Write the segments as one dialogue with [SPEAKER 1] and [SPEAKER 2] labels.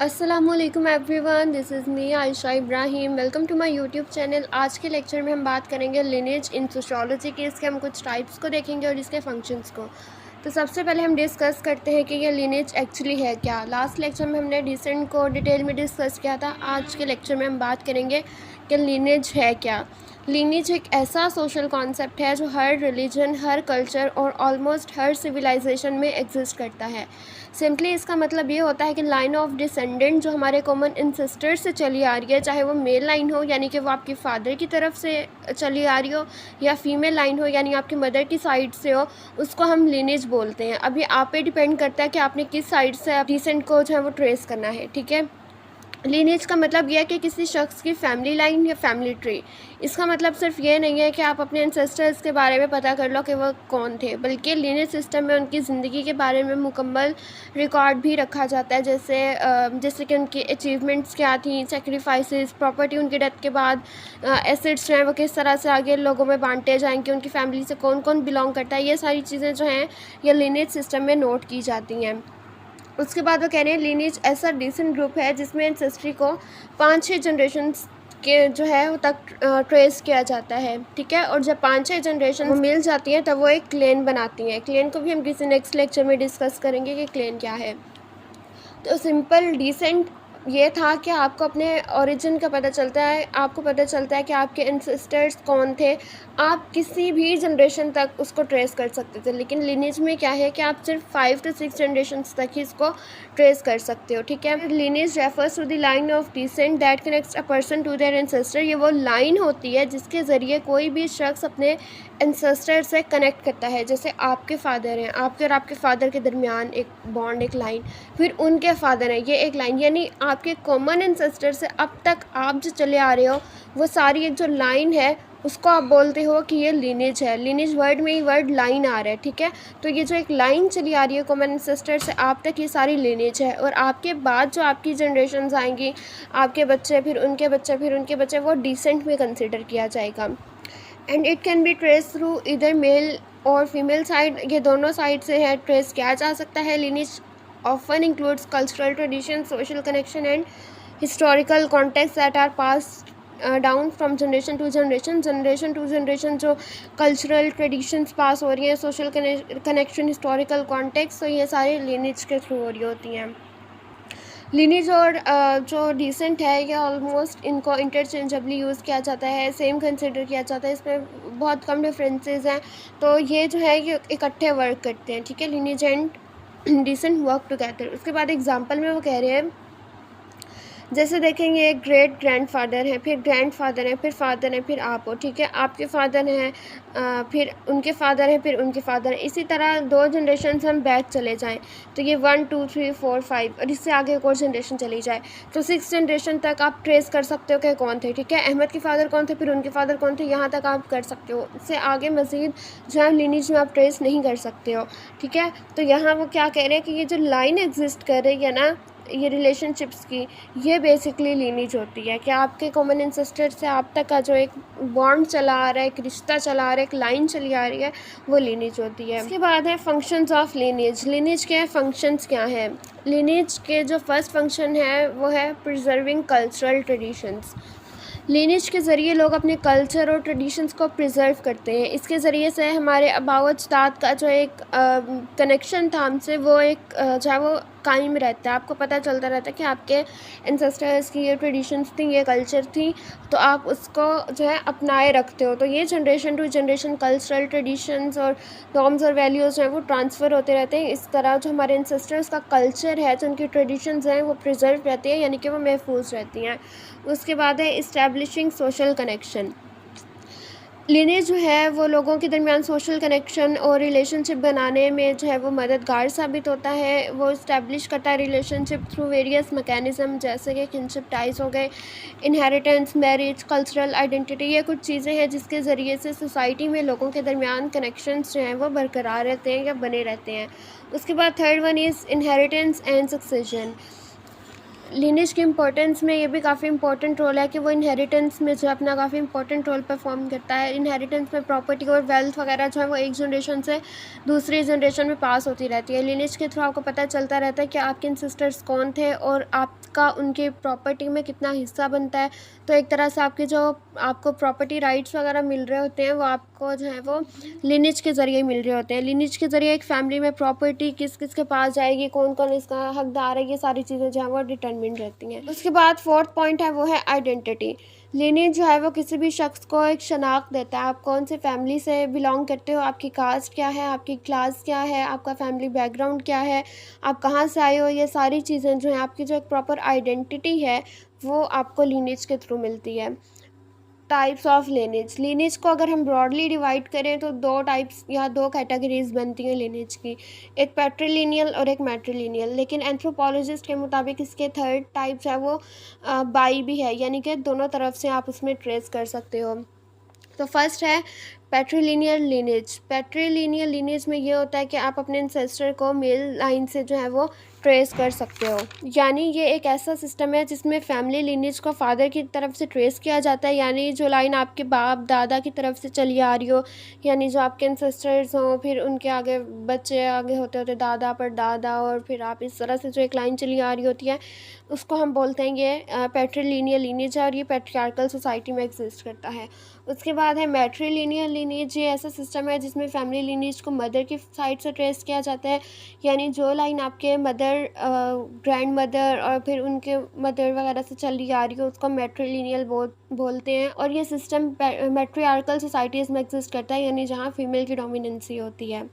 [SPEAKER 1] अस्सलामुअलैकुम everyone, this is me Ayesha Ibrahim. Welcome to my YouTube channel. आज के लेक्चर में हम बात करेंगे लिनेज इन सोशियोलॉजी के। इसके हम कुछ टाइप्स को देखेंगे और इसके फंक्शंस को। तो सबसे पहले हम डिस्कस करते हैं कि ये लिनेज एक्चुअली है क्या। लास्ट लेक्चर में हमने डिसेंट को डिटेल में डिस्कस किया था। आज के लेक्चर में हम बात करेंगे कि लिनेज है क्या। लिनेज एक ऐसा सोशल कॉन्सेप्ट है जो हर रिलीजन, हर कल्चर और ऑलमोस्ट हर सिविलाइजेशन में एग्जिस्ट करता है। सिंपली इसका मतलब ये होता है कि लाइन ऑफ डिसेंडेंट जो हमारे कॉमन इंसेस्टर से चली आ रही है, चाहे वो मेल लाइन हो यानी कि वो आपकी फादर की तरफ से चली आ रही हो, या फीमेल लाइन हो यानी आपकी मदर की साइड से हो, उसको हम लिनेज बोलते हैं। अभी आप पे डिपेंड करता है कि आपने किस साइड से डिसेंट को जो है वो ट्रेस करना है। ठीक है, लीनेज का मतलब यह है कि किसी शख्स की फैमिली लाइन या फैमिली ट्री। इसका मतलब सिर्फ ये नहीं है कि आप अपने एंसेस्टर्स के बारे में पता कर लो कि वह कौन थे, बल्कि लीनेज सिस्टम में उनकी ज़िंदगी के बारे में मुकम्मल रिकॉर्ड भी रखा जाता है। जैसे कि उनकी अचीवमेंट्स क्या थी, सेक्रीफाइसेस, प्रॉपर्टी उनकी डेथ के बाद एसेट्स हैं वो किस तरह से आगे लोगों में बांटे जाएंगे, उनकी फैमिली से कौन कौन बिलोंग करता है, ये सारी चीज़ें जो हैं ये लीनेज सिस्टम में नोट की जाती हैं। उसके बाद वो कह रहे हैं लीनेज ऐसा डिसेंट ग्रुप है जिसमें एंसेस्ट्री को 5-6 जनरेशन्स के जो है वो तक ट्रेस किया जाता है। ठीक है, और जब 5-6 जनरेशन मिल जाती हैं तब वो एक क्लेन बनाती हैं। क्लेन को भी हम किसी नेक्स्ट लेक्चर में डिस्कस करेंगे कि क्लेन क्या है। तो सिंपल डिसेंट ये था कि आपको अपने ओरिजिन का पता चलता है, आपको पता चलता है कि आपके एंसेस्टर्स कौन थे। आप किसी भी जनरेशन तक उसको ट्रेस कर सकते थे, लेकिन लिनेज में क्या है कि आप सिर्फ 5 से 6 जनरेशन्स तक ही इसको ट्रेस कर सकते हो। ठीक है, lineage refers to the line of descent that connects a person to their ancestor. ये वो लाइन होती है जिसके ज़रिए कोई भी शख्स अपने एंसेस्टर से कनेक्ट करता है। जैसे आपके फादर हैं, आपके और आपके फादर के दरमियान एक बॉन्ड, एक लाइन, फिर उनके फादर हैं, ये एक लाइन, यानी आपके कॉमन एंसेस्टर से अब तक आप जो चले आ रहे हो वो सारी एक जो लाइन है उसको आप बोलते हो कि ये लीनेज है। लीनेज वर्ड में ही वर्ड लाइन आ रहा है। ठीक है, तो ये जो एक लाइन चली आ रही है कॉमन एंसेस्टर से आप तक, ये सारी लीनेज है। और आपके बाद जो आपकी जनरेशन्स आएंगी, आपके बच्चे, फिर उनके बच्चे, फिर उनके बच्चे, वो डिसेंट में कंसिडर किया जाएगा। And it can be trace through इधर मेल और फीमेल साइड, ये दोनों साइड से है ट्रेस किया जा सकता है। Lineage often includes cultural tradition, social connection and historical context that are passed down from generation to generation। generation to generation जो cultural traditions पास हो रही हैं, social connection, historical context, तो ये सारे lineage के थ्रू हो रही होती हैं। लिनेज और जो डिसेंट है ये ऑलमोस्ट इनको इंटरचेंजेबली यूज़ किया जाता है, सेम कंसिडर किया जाता है, इसमें बहुत कम डिफरेंसेस हैं। तो ये जो है ये इकट्ठे वर्क करते हैं। ठीक है, lineage and descent work together. उसके बाद एग्जांपल में वो कह रहे हैं, जैसे देखेंगे एक ग्रेट ग्रैंडफादर है, फिर ग्रैंडफादर है, फिर फादर है, फिर आप हो। ठीक है, आपके फादर हैं, फिर उनके फादर हैं, फिर उनके फादर हैं। इसी तरह 2 जनरेशन हम बैक चले जाएं तो ये 1 2 3 4 5 और इससे आगे एक और जनरेशन चली जाए तो 6 जनरेशन तक आप ट्रेस कर सकते हो कि कौन थे। ठीक है, अहमद के फादर कौन थे, फिर उनके फादर कौन थे, यहाँ तक आप कर सकते हो। इससे आगे मज़ीद जो है लिनेज में आप ट्रेस नहीं कर सकते हो। ठीक है, तो यहाँ वो क्या कह रहे हैं कि ये जो लाइन एग्जिस्ट कर रही है ना, ये रिलेशनशिप्स की, ये बेसिकली लिनेज होती है कि आपके कॉमन एंसेस्टर से आप तक का जो एक बॉन्ड चला आ रहा है, एक रिश्ता चला आ रहा है, एक लाइन चली आ रही है, वो लिनेज होती है। इसके बाद है फंक्शंस ऑफ लिनेज। लिनेज के फंक्शंस क्या हैं? लिनेज के जो फर्स्ट फंक्शन है वो है प्रिजर्विंग कल्चरल ट्रेडिशंस। लिनेज के ज़रिए लोग अपने कल्चर और ट्रेडिशंस को प्रिजर्व करते हैं। इसके ज़रिए से हमारे आबाओ अजदाद का जो एक कनेक्शन था हमसे, वो एक जो है वो कायम रहता है। आपको पता चलता रहता है कि आपके एंसेस्टर्स की ये ट्रेडिशंस थी, ये कल्चर थी, तो आप उसको जो है अपनाए रखते हो। तो ये generation to generation cultural traditions और नॉर्म्स और वैल्यूज़ जो हैं वो ट्रांसफ़र होते रहते हैं। इस तरह जो हमारे एंसेस्टर्स का कल्चर है, जो उनकी ट्रेडिशंस हैं, वो प्रिजर्व रहती हैं, यानी कि वो महफूज रहती हैं। उसके बाद है इस्टेब्लिशिंग सोशल कनेक्शन। लिनेज जो है वो लोगों के दरमियान सोशल कनेक्शन और रिलेशनशिप बनाने में जो है वो मददगार साबित होता है। वो इस्टेब्लिश करता है रिलेशनशिप थ्रू वेरियस मैकेनिज़्म, जैसे कि किनशिप टाइज हो गए, इनहेरिटेंस, मैरिज, कल्चरल आइडेंटिटी। ये कुछ चीज़ें हैं जिसके ज़रिए से सोसाइटी में लोगों के दरमियान कनेक्शंस जो हैं वो बरकरार रहते हैं या बने रहते हैं। उसके बाद third one is inheritance and succession. Lineage की इम्पोर्टेंस में ये भी काफ़ी इंपॉर्टेंट रोल है कि वो इनहेरिटेंस में जो है अपना काफ़ी इंपॉर्टेंट रोल परफॉर्म करता है। इनहेरिटेंस में प्रॉपर्टी और वेल्थ वगैरह जो है वो एक जनरेशन से दूसरी जनरेशन में पास होती रहती है। लिनेज के थ्रू आपको पता चलता रहता है कि आपके एंसेस्टर्स कौन थे और आपका उनके प्रॉपर्टी में कितना हिस्सा बनता है। तो एक तरह से आपके जो आपको प्रॉपर्टी राइट्स वगैरह मिल रहे होते हैं वो आपको जो है वो लिनेज के ज़रिए मिल रहे होते हैं। लिनेज के ज़रिए एक फैमिली में प्रॉपर्टी किस किस के पास जाएगी, कौन कौन इसका हकदार है, ये सारी चीज़ें जो है वो डिटरमिन रहती हैं। उसके बाद फोर्थ पॉइंट है वो है आइडेंटिटी। लिनेज जो है वो किसी भी शख्स को एक शनाख्त देता है। आप कौन से फैमिली से बिलोंग करते हो, आपकी कास्ट क्या है, आपकी क्लास क्या है, आपका फैमिली बैकग्राउंड क्या है, आप कहाँ से आए हो, ये सारी चीज़ें जो हैं आपकी जो एक प्रॉपर आइडेंटिटी है वो आपको लिनेज के थ्रू मिलती है। Types of lineage. लिनेज को अगर हम ब्रॉडली डिवाइड करें तो दो टाइप्स या दो कैटेगरीज बनती हैं लिनेज की, एक पैट्रिलिनियल और एक मैट्रिलिनियल। लेकिन एंथ्रोपोलॉजिस्ट के मुताबिक इसके थर्ड टाइप्स है वो बाई भी है, यानी कि दोनों तरफ से आप उसमें ट्रेस कर सकते हो। तो फर्स्ट है पैट्रिलिनियल लीनेज। पैट्रिलिनियल लीनेज में ये होता है कि आप अपने एंसेस्टर को मेल लाइन से जो है वो ट्रेस कर सकते हो, यानी ये एक ऐसा सिस्टम है जिसमें फैमिली लीनेज को फादर की तरफ से ट्रेस किया जाता है, यानी जो लाइन आपके बाप दादा की तरफ से चली आ रही हो, यानी जो आपके एंसेस्टर्स हों, फिर उनके आगे बच्चे आगे होते होते दादा पर दादा, और फिर आप इस तरह से जो एक लाइन चली आ रही होती है उसको हम बोलते हैं ये पैट्रिलिनियल लीनेज है, और ये पैट्रियार्कल सोसाइटी में एग्जिस्ट करता है। उसके बाद है मैट्रिलिनियल लीनेज। ये ऐसा सिस्टम है जिसमें फैमिली लीनेज को मदर की साइड से ट्रेस किया जाता है, यानी जो लाइन आपके मदर ग्रैंड मदर और फिर उनके मदर वगैरह से चली आ रही है उसको मैट्रिलिनियल बोलते हैं। और ये सिस्टम मैट्रियार्कल सोसाइटीज़ में एग्जिस्ट करता है, यानी जहाँ फीमेल की डोमिनेंसी होती है।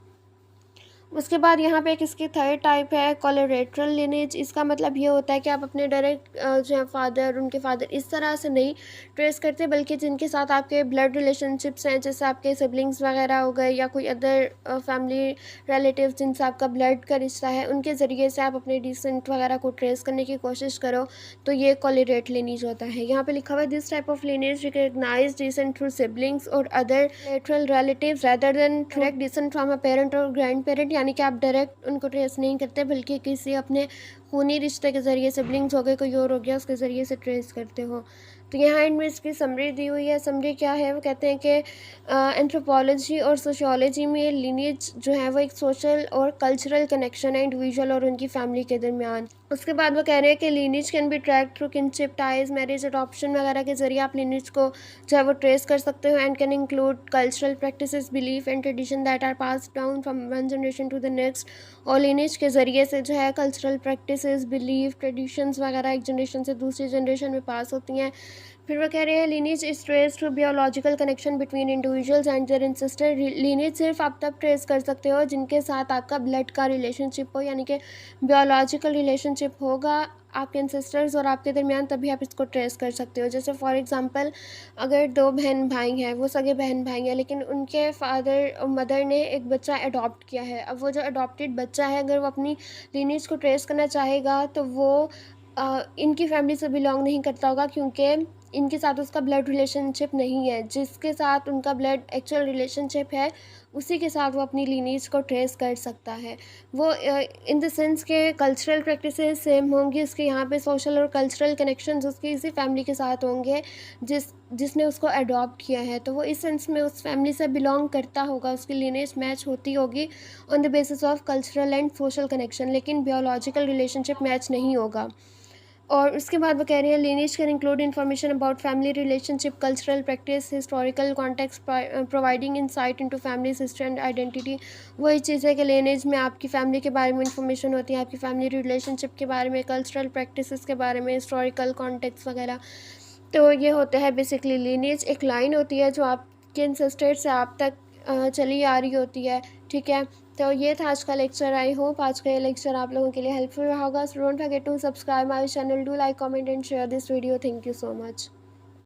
[SPEAKER 1] उसके बाद यहाँ पे एक इसकी थर्ड टाइप है कोलैटरल लिनेज। इसका मतलब ये होता है कि आप अपने डायरेक्ट जो है फादर, उनके फादर इस तरह से नहीं ट्रेस करते, बल्कि जिनके साथ आपके ब्लड रिलेशनशिप्स हैं, जैसे आपके सिबलिंग्स वगैरह हो गए या कोई अदर फैमिली रिलेटिव जिनसे आपका ब्लड का रिश्ता है, उनके ज़रिए से आप अपने डिसेंट वगैरह को ट्रेस करने की कोशिश करो, तो ये कोलैटरल लिनेज होता है। यहाँ पे लिखा हुआ है this type of lineage recognize descent through siblings और other lateral relatives rather than through descent from a parent और ग्रैंड पेरेंट, यानी कि आप डायरेक्ट उनको ट्रेस नहीं करते बल्कि किसी अपने खूनी रिश्ते के ज़रिए, सिबलिंग्स हो गए, कोई और हो गया, उसके ज़रिए से ट्रेस करते हो। तो यहाँ एंड में इसकी समरी दी हुई है। समरी क्या है, वो कहते हैं कि एंथ्रोपोलॉजी और सोशियोलॉजी में लिनेज जो है वो एक सोशल और कल्चरल कनेक्शन है इंडिविजुअल और उनकी फैमिली के दरमियान। उसके बाद वो कह रहे हैं कि lineage can be track through kinship ties, marriage, adoption वगैरह के ज़रिए आप लिनेज को जो है वो ट्रेस कर सकते हो, and can include cultural practices, belief and tradition that are pass down from one generation to the next. और लिनेज के ज़रिए से जो है कल्चरल प्रैक्टिसेस, बिलीफ, ट्रेडिशंस वगैरह एक जनरेशन से दूसरी जनरेशन में पास होती हैं। फिर वो कह रहे हैं lineage is trace to biological connection between individuals and their ancestor. Lineage सिर्फ आप तब ट्रेस कर सकते हो जिनके साथ आपका ब्लड का रिलेशनशिप हो, यानी कि बियोलॉजिकल रिलेशनशिप होगा आपके एंसेस्टर्स और आपके दरमियान, तभी आप इसको ट्रेस कर सकते हो। जैसे फॉर एग्जांपल अगर दो बहन भाई हैं, वो सगे बहन भाई हैं, लेकिन उनके फादर और मदर ने एक बच्चा अडॉप्ट किया है। अब वो जो अडॉप्टेड बच्चा है अगर वो अपनी लीनेज को ट्रेस करना चाहेगा तो वो इनकी फैमिली से बिलोंग नहीं करता होगा, क्योंकि इनके साथ उसका ब्लड रिलेशनशिप नहीं है। जिसके साथ उनका ब्लड एक्चुअल रिलेशनशिप है उसी के साथ वो अपनी लीनेज को ट्रेस कर सकता है। वो इन द सेंस के कल्चरल प्रैक्टिसेस सेम होंगी, उसके यहाँ पे सोशल और कल्चरल कनेक्शंस उसकी इसी फैमिली के साथ होंगे जिसने उसको अडॉप्ट किया है, तो वो इस सेंस में उस फैमिली से बिलोंग करता होगा, उसकी लीनेज मैच होती होगी on the basis of cultural and social connection, लेकिन बियोलॉजिकल रिलेशनशिप मैच नहीं होगा। और उसके बाद वो कह रहे हैं lineage can include information about family relationship, cultural practice, historical context, providing insight into family history and identity. वही चीज़ है कि लीनेज में आपकी फैमिली के बारे में इंफॉर्मेशन होती है, आपकी फैमिली रिलेशनशिप के बारे में, कल्चरल प्रैक्टिसेस के बारे में, हिस्टोरिकल कॉन्टेक्स्ट वगैरह। तो ये होता है बेसिकली लीनेज। एक लाइन होती है जो आपके एंसेस्टर से आप तक चली आ रही होती है, ठीक है। तो ये था आज का लेक्चर। आई होप आज का ये लेक्चर आप लोगों के लिए हेल्पफुल रहा होगा। So don't forget to subscribe my channel, do like, comment and share this video. Thank you so much.